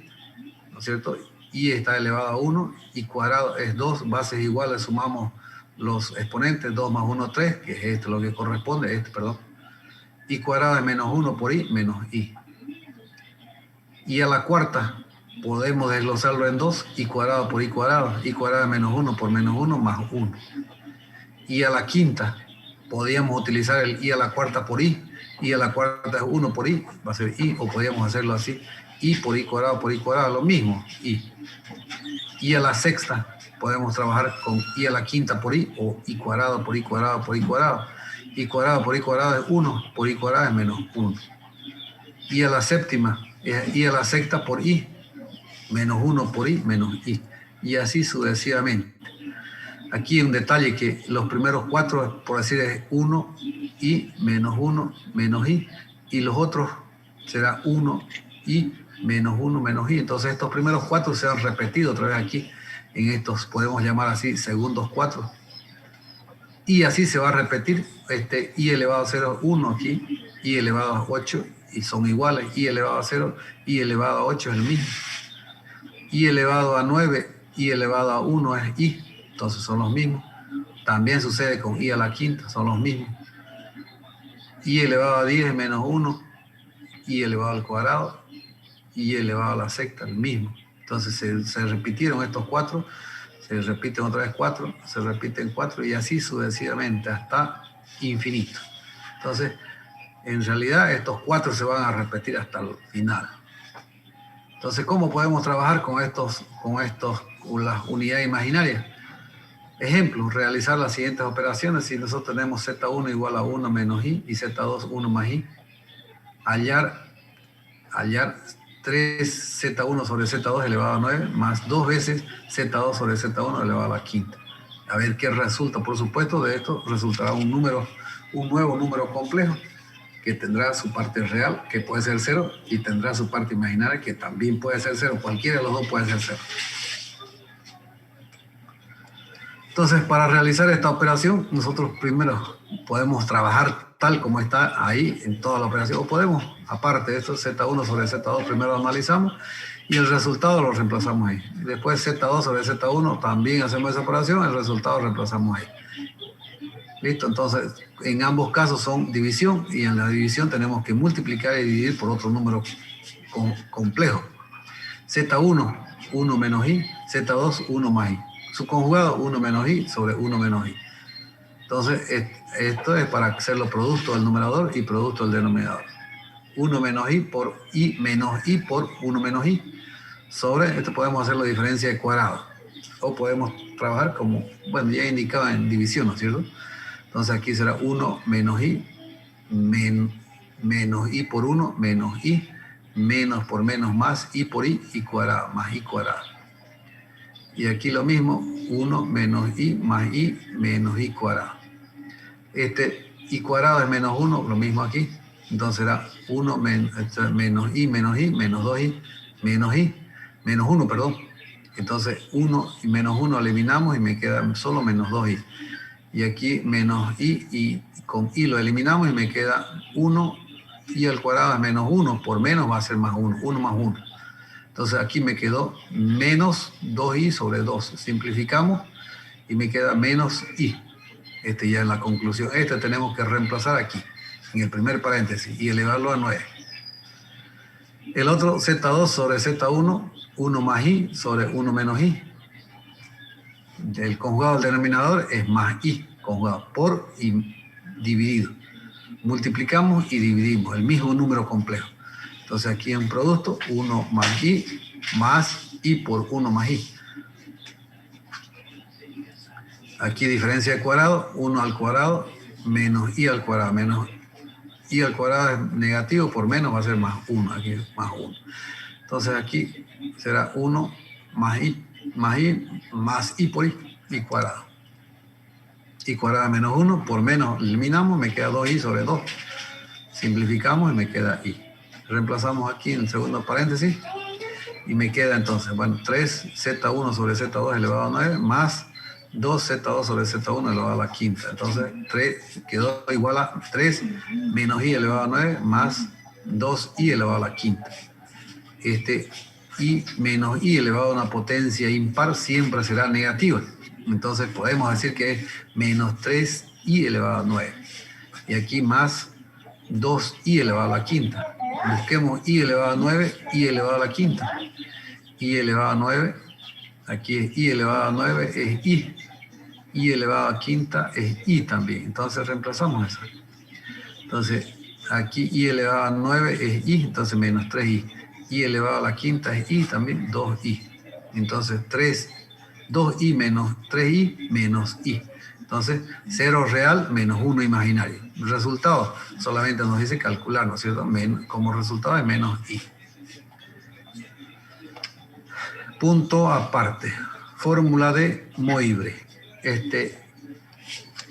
¿no es cierto? I está elevado a 1, I cuadrado es 2, bases iguales, sumamos los exponentes, 2 más 1, 3, que es esto lo que corresponde, perdón. I cuadrado es menos 1 por I, menos I. I a la cuarta, podemos desglosarlo en 2, I cuadrado por I cuadrado es menos 1 por menos 1 más 1. I a la quinta, podríamos utilizar el I a la cuarta por I a la cuarta es 1 por I, va a ser I, o podríamos hacerlo así, I por I cuadrado, lo mismo, I. I a la sexta, podemos trabajar con I a la quinta por I, o I cuadrado por I cuadrado por I cuadrado. I cuadrado por I cuadrado es 1, por I cuadrado es menos 1. I a la séptima i a la sexta por i, menos 1 por i, menos i. Y así sucesivamente. Aquí un detalle que los primeros 4, por decir, es 1 i menos 1 menos i, y los otros será 1 i menos 1 menos i. Entonces estos primeros 4 se han repetido otra vez aquí, en estos podemos llamar así segundos 4. Y así se va a repetir i elevado a 0, 1 aquí, i elevado a 8, y son iguales, i elevado a 0, i elevado a 8 es el mismo. I elevado a 9, i elevado a 1 es i, entonces son los mismos. También sucede con i a la quinta, son los mismos. I elevado a 10 es menos 1, i elevado al cuadrado, i elevado a la sexta, el mismo. Entonces se repitieron estos 4, se repiten otra vez 4, se repiten 4 y así sucesivamente hasta infinito. Entonces, en realidad estos 4 se van a repetir hasta el final. Entonces, ¿cómo podemos trabajar con las unidades imaginarias? Ejemplo, realizar las siguientes operaciones. Si nosotros tenemos Z1 igual a 1 menos i y Z2 1 más i, hallar 3Z1 sobre Z2 elevado a 9 más 2 veces Z2 sobre Z1 elevado a la quinta. A ver qué resulta. Por supuesto, de esto resultará un nuevo número complejo que tendrá su parte real, que puede ser 0, y tendrá su parte imaginaria, que también puede ser 0. Cualquiera de los dos puede ser 0. Entonces, para realizar esta operación, nosotros primero podemos trabajar tal como está ahí en toda la operación, o podemos, aparte de esto, Z1 sobre Z2, primero lo analizamos y el resultado lo reemplazamos ahí. Después Z2 sobre Z1, también hacemos esa operación, el resultado lo reemplazamos ahí. Listo, entonces en ambos casos son división, y en la división tenemos que multiplicar y dividir por otro número complejo. Z1, 1 menos i, Z2, 1 más i. Su conjugado, 1 menos i sobre 1 menos i. Entonces, esto es para hacerlo producto del numerador y producto del denominador. 1 menos i por i menos i por 1 menos i. Sobre esto podemos hacer la diferencia de cuadrado. O podemos trabajar como, bueno, ya indicaba en división, ¿no es cierto? Entonces aquí será 1 menos i, menos i por 1, menos i, menos por menos más i por i cuadrado, más i cuadrado. Y aquí lo mismo, 1 menos i más i menos i cuadrado. I cuadrado es menos 1, lo mismo aquí. Entonces será 1 menos i, menos 2i, menos 1, perdón. Entonces 1 y menos 1 eliminamos y me queda solo menos 2i. Y aquí menos i, y con i lo eliminamos y me queda 1, i al cuadrado es menos 1, por menos va a ser más 1, 1 más 1. Entonces aquí me quedó menos 2i sobre 2. Simplificamos y me queda menos i. Ya en la conclusión. Tenemos que reemplazar aquí, en el primer paréntesis, y elevarlo a 9. El otro, Z2 sobre Z1, 1 más i sobre 1 menos i. El conjugado del denominador es más i, conjugado por y dividido. Multiplicamos y dividimos, el mismo número complejo. Entonces aquí en producto, 1 más i por 1 más i. Aquí diferencia de cuadrado, 1 al cuadrado menos i al cuadrado. Menos i al cuadrado es negativo, por menos va a ser más 1. Aquí es más 1. Entonces aquí será 1 más i por i cuadrado. I cuadrado menos 1, por menos eliminamos, me queda 2i sobre 2. Simplificamos y me queda i. Reemplazamos aquí en el segundo paréntesis y me queda entonces, bueno, 3z1 sobre z2 elevado a 9 más 2z2 sobre z1 elevado a la quinta. Entonces 3 quedó igual a 3 menos i elevado a 9 más 2i elevado a la quinta. I menos i elevado a una potencia impar siempre será negativa. Entonces podemos decir que es menos 3i elevado a 9. Y aquí más 2i elevado a la quinta. Busquemos i elevado a 9, i elevado a la quinta. I elevado a 9, aquí es i elevado a 9 es i. I elevado a quinta es i también. Entonces reemplazamos eso. Entonces aquí i elevado a 9 es i, entonces menos 3i. I elevado a la quinta es i también, 2i. Entonces 2i menos 3i menos i. Entonces 0 real menos 1 imaginario. El resultado solamente nos dice calcular, ¿no es cierto? Como resultado es menos i. punto aparte, fórmula de Moibre.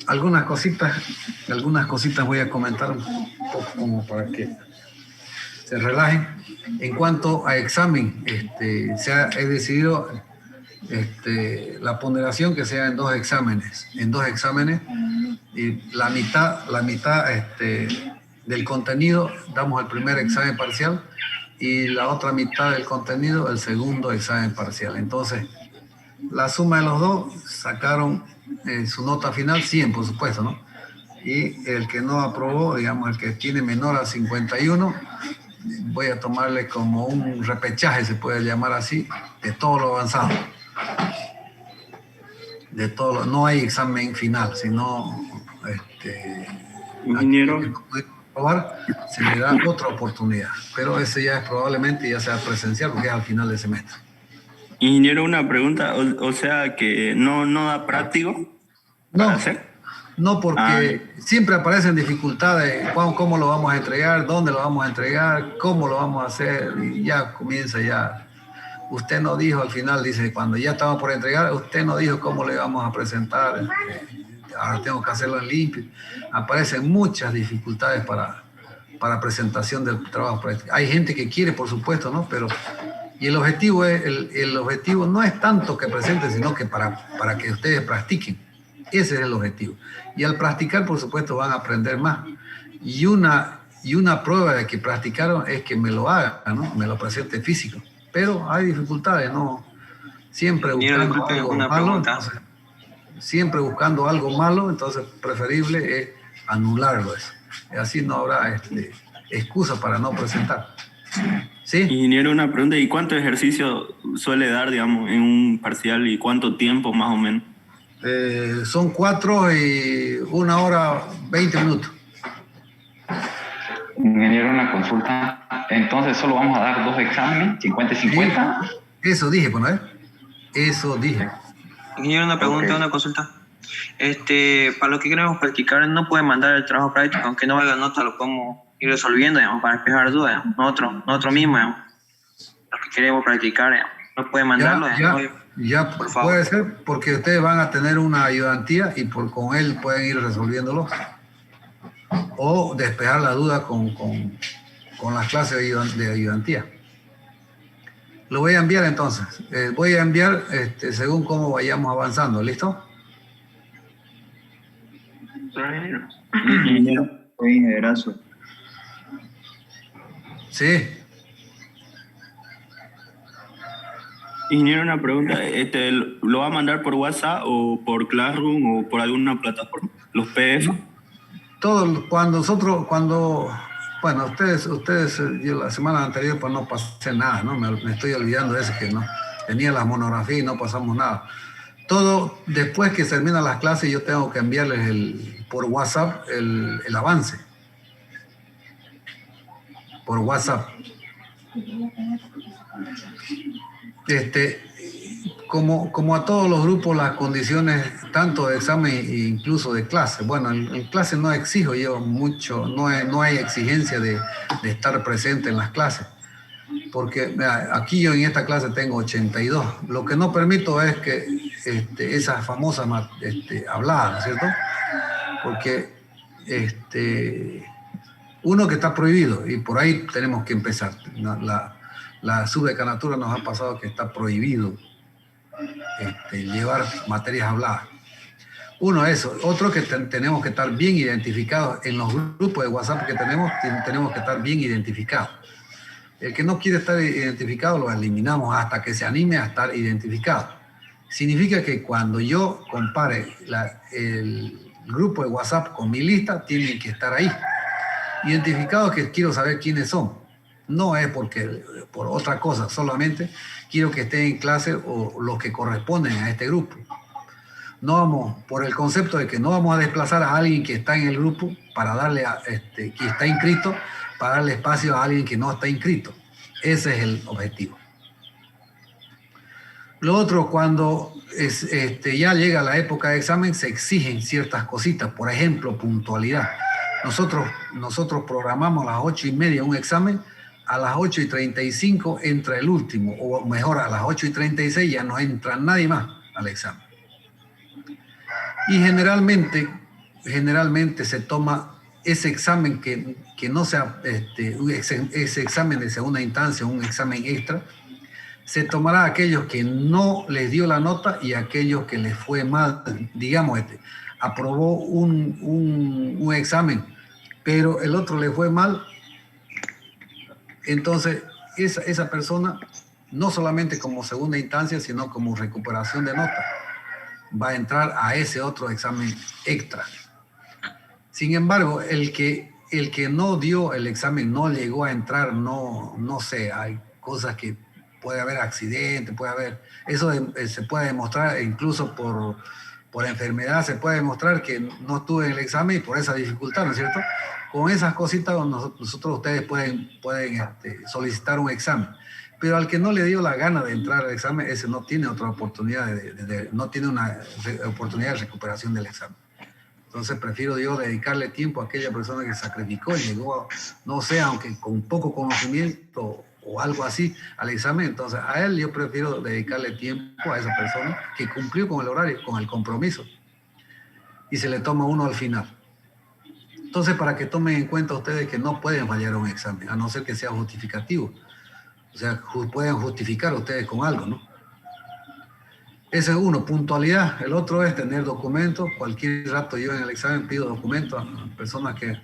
Algunas cositas voy a comentar un poco como para que se relajen. En cuanto a examen, he decidido la ponderación que sea en dos exámenes, y la mitad del contenido damos el primer examen parcial y la otra mitad del contenido el segundo examen parcial. Entonces, la suma de los dos sacaron su nota final 100, por supuesto, ¿no? Y el que no aprobó, digamos, el que tiene menor a 51, voy a tomarle como un repechaje, se puede llamar así, de todo lo avanzado. No hay examen final, sino Ingeniero. que no puede aprobar, se le da otra oportunidad. Pero ese ya es probablemente ya sea presencial porque es al final del semestre. Ingeniero, una pregunta, o sea que no da práctico para hacer. No, porque siempre aparecen dificultades, cómo lo vamos a entregar, dónde lo vamos a entregar, cómo lo vamos a hacer, y ya comienza ya. Usted no dijo al final, dice, cuando ya estamos por entregar, usted no dijo cómo le vamos a presentar, ahora tengo que hacerlo en limpio. Aparecen muchas dificultades para presentación del trabajo práctico. Hay gente que quiere, por supuesto, ¿no? Pero, y el objetivo no es tanto que presenten, sino que para que ustedes practiquen. Ese es el objetivo. Y al practicar, por supuesto, van a aprender más. Y una prueba de que practicaron es que me lo haga, ¿no? Me lo presente físico. Pero hay dificultades, ¿no? Siempre buscando algo malo. Entonces, entonces preferible es anularlo eso. Y así no habrá excusa para no presentar. ¿Sí? Ingeniero, una pregunta, ¿y cuánto ejercicio suele dar, digamos, en un parcial y cuánto tiempo más o menos? Son 4 y 1 hora 20 minutos. Ingeniero, una consulta. Entonces, ¿solo vamos a dar 2 exámenes, 50 y 50? Sí, eso dije, pues, ¿no? Eso dije. Ingeniero, una pregunta, Okay. una consulta. Para lo que queremos practicar, no puede mandar el trabajo práctico, aunque no valga nota, lo podemos ir resolviendo, digamos, para despejar dudas, digamos. Nosotros mismos, digamos, lo que queremos practicar, digamos. No puede mandarlo, Ya por favor. puede ser porque ustedes van a tener una ayudantía y con él pueden ir resolviéndolo. O despejar la duda con las clases de ayudantía. Lo voy a enviar entonces. Voy a enviar según cómo vayamos avanzando. ¿Listo? Ingeniero, soy ingenierazo. Sí. Ingeniero, una pregunta, ¿lo va a mandar por WhatsApp o por Classroom o por alguna plataforma? ¿Los PDF? Bueno, ustedes, yo la semana anterior pues no pasé nada, ¿no? Me estoy olvidando de eso, que no tenía las monografías y no pasamos nada. Todo, después que terminan las clases, yo tengo que enviarles por WhatsApp el avance. Por WhatsApp. Como a todos los grupos, las condiciones tanto de examen e incluso de clase. Bueno, en clase no exijo yo mucho, no hay exigencia de estar presente en las clases. Porque mira, aquí yo en esta clase tengo 82. Lo que no permito es que esas famosas habladas, ¿no es cierto? Porque uno que está prohibido, y por ahí tenemos que empezar. La subdecanatura nos ha pasado que está prohibido llevar materias habladas. Uno, eso. Otro, que tenemos que estar bien identificados. En los grupos de WhatsApp que tenemos que estar bien identificados. El que no quiere estar identificado lo eliminamos hasta que se anime a estar identificado. Significa que cuando yo compare el grupo de WhatsApp con mi lista, tienen que estar ahí. Identificados, que quiero saber quiénes son. No es por otra cosa, solamente quiero que estén en clase o los que corresponden a este grupo. No vamos, por el concepto de que no vamos a desplazar a alguien que está en el grupo para darle que está inscrito, para darle espacio a alguien que no está inscrito. Ese es el objetivo. Lo otro, cuando ya llega la época de examen, se exigen ciertas cositas, por ejemplo, puntualidad. Nosotros programamos a las 8:30 un examen, a las 8:35 entra el último, o mejor, a las 8:36 ya no entra nadie más al examen. Y generalmente se toma ese examen que no sea ese examen de segunda instancia, un examen extra, se tomará a aquellos que no les dio la nota y a aquellos que les fue mal. Digamos, aprobó un examen, pero el otro le fue mal. Entonces, esa persona, no solamente como segunda instancia, sino como recuperación de nota, va a entrar a ese otro examen extra. Sin embargo, el que no dio el examen, no llegó a entrar, no sé, hay cosas que puede haber accidente, puede haber, eso se puede demostrar incluso por enfermedad, se puede demostrar que no estuvo en el examen y por esa dificultad, ¿no es cierto? Con esas cositas ustedes pueden solicitar un examen. Pero al que no le dio la gana de entrar al examen, ese no tiene otra oportunidad, no tiene una oportunidad de recuperación del examen. Entonces prefiero yo dedicarle tiempo a aquella persona que sacrificó y llegó, no sé, aunque con poco conocimiento o algo así al examen. Entonces a él yo prefiero dedicarle tiempo a esa persona que cumplió con el horario, con el compromiso. Y se le toma uno al final. Entonces, para que tomen en cuenta ustedes que no pueden fallar un examen, a no ser que sea justificativo. O sea, pueden justificar ustedes con algo, ¿no? Ese es uno, puntualidad. El otro es tener documentos. Cualquier rato yo en el examen pido documentos a personas que,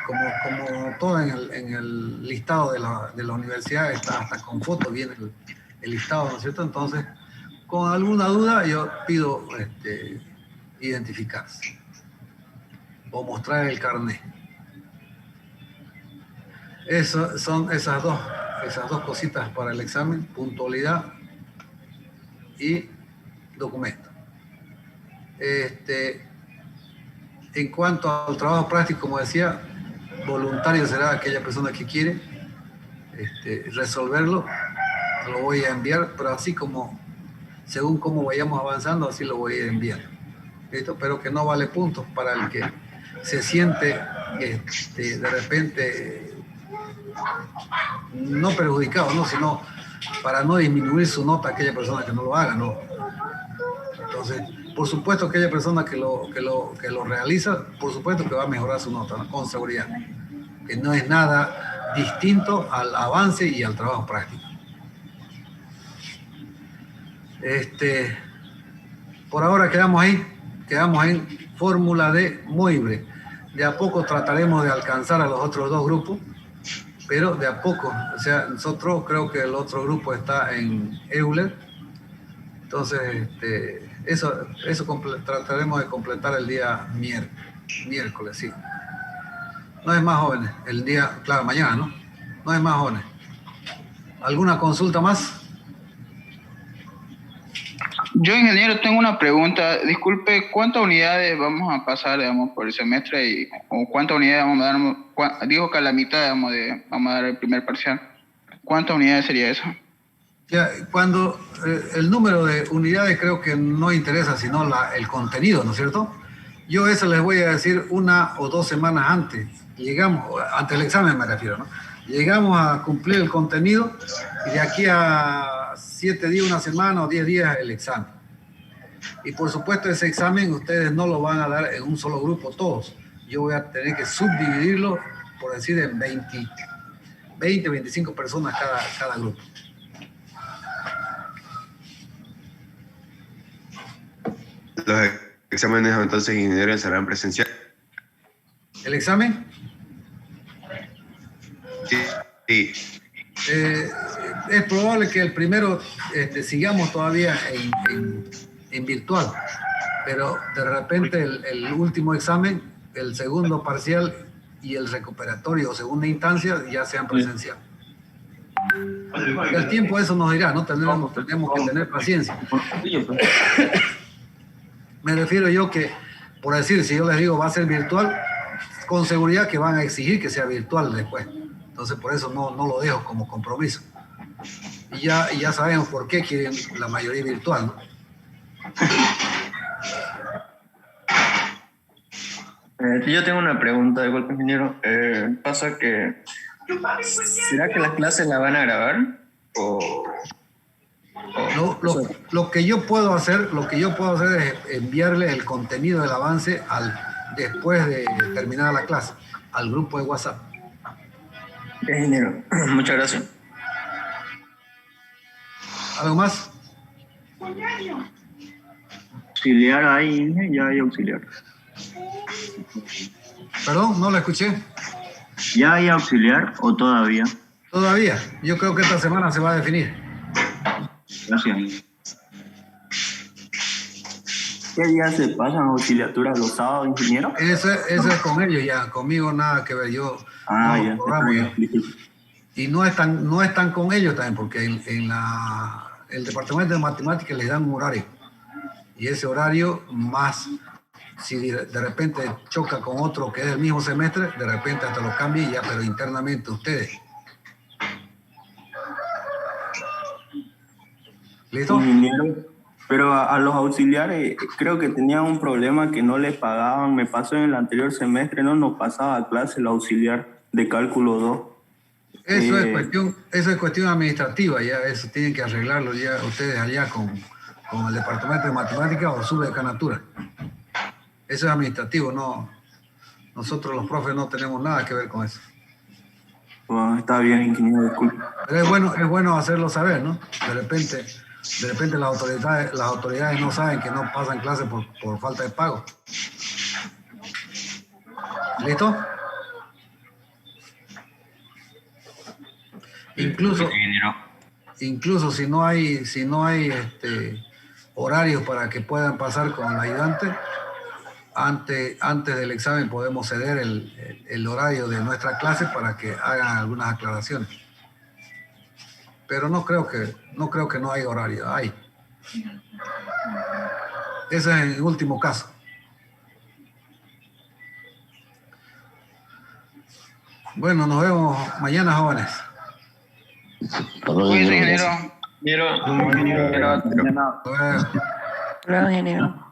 como todo en el listado de la universidad, está hasta con fotos viene el listado, ¿no es cierto? Entonces, con alguna duda yo pido identificarse o mostrar el carnet. Son esas dos cositas para el examen: puntualidad y documento. En cuanto al trabajo práctico, como decía, voluntario será aquella persona que quiere resolverlo. Lo voy a enviar, pero así como, según cómo vayamos avanzando, así lo voy a enviar. ¿Listo? Pero que no vale puntos para el que se siente de repente no perjudicado, ¿no? Sino para no disminuir su nota a aquella persona que no lo haga, ¿no? Entonces, por supuesto, aquella persona que lo realiza, por supuesto que va a mejorar su nota, ¿no? Con seguridad, que no es nada distinto al avance y al trabajo práctico. Por ahora quedamos en fórmula de Moibre. De a poco trataremos de alcanzar a los otros dos grupos, pero de a poco. O sea, nosotros creo que el otro grupo está en Euler. Entonces, eso trataremos de completar el día miércoles, sí. No es más jóvenes, el día, claro, mañana, ¿no? No es más jóvenes. ¿Alguna consulta más? Yo, ingeniero, tengo una pregunta. Disculpe, ¿cuántas unidades vamos a pasar, digamos, por el semestre? ¿O cuántas unidades vamos a dar? Dijo que a la mitad, digamos, vamos a dar el primer parcial. ¿Cuántas unidades sería eso? Ya, cuando el número de unidades creo que no interesa, sino el contenido, ¿no es cierto? Yo eso les voy a decir 1 o 2 semanas antes. Antes del examen me refiero, ¿no? Llegamos a cumplir el contenido y de aquí a 7 días, 1 semana o 10 días el examen. Y por supuesto ese examen ustedes no lo van a dar en un solo grupo todos. Yo voy a tener que subdividirlo, por decir, en 20, 25 personas cada grupo. Los exámenes entonces, ingeniero, serán presencial. ¿El examen? Sí. Es probable que el primero sigamos todavía en virtual, pero de repente el último examen, el segundo parcial y el recuperatorio o segunda instancia ya sean presencial. El tiempo eso nos dirá, ¿no? Tenemos que tener paciencia. Me refiero yo que, por decir, si yo les digo va a ser virtual, con seguridad que van a exigir que sea virtual después. Entonces, por eso no lo dejo como compromiso. Y ya sabemos por qué quieren la mayoría virtual, ¿no? Yo tengo una pregunta, de golpe, ingeniero. Pasa que ¿Será que las clases las van a grabar? Lo que yo puedo hacer es enviarle el contenido del avance después de terminar la clase al grupo de WhatsApp. Ingeniero, muchas gracias. ¿Algo más? Auxiliar ahí, ya hay auxiliar. Perdón, no lo escuché. ¿Ya hay auxiliar o todavía? Todavía. Yo creo que esta semana se va a definir. Gracias. ¿Qué días se pasan auxiliaturas? ¿Los sábados, ingeniero? Eso es con ellos ya. Conmigo nada que ver. Yo no ya. programo ya. Y no están con ellos también, porque el departamento de matemáticas les dan un horario. Y ese horario más, si de repente choca con otro que es del mismo semestre, de repente hasta lo cambia ya, pero internamente ustedes. ¿Listo? Ingeniero, pero a los auxiliares creo que tenían un problema que no les pagaban. Me pasó en el anterior semestre, no nos pasaba a clase el auxiliar de cálculo 2. Eso es cuestión administrativa, ya eso tienen que arreglarlo ya ustedes allá con el departamento de matemáticas o subdecanatura. Eso es administrativo, no. Nosotros los profes no tenemos nada que ver con eso. Bueno, está bien, ingeniero, disculpe. Pero es bueno hacerlo saber, ¿no? De repente las autoridades no saben que no pasan clases por falta de pago. ¿Listo? Incluso si no hay horarios para que puedan pasar con el ayudante, antes del examen podemos ceder el horario de nuestra clase para que hagan algunas aclaraciones. Pero no creo que no hay horario, hay. Ese es el último caso. Bueno, nos vemos mañana, jóvenes. Cuídense, ingeniero. Hola, ingeniero.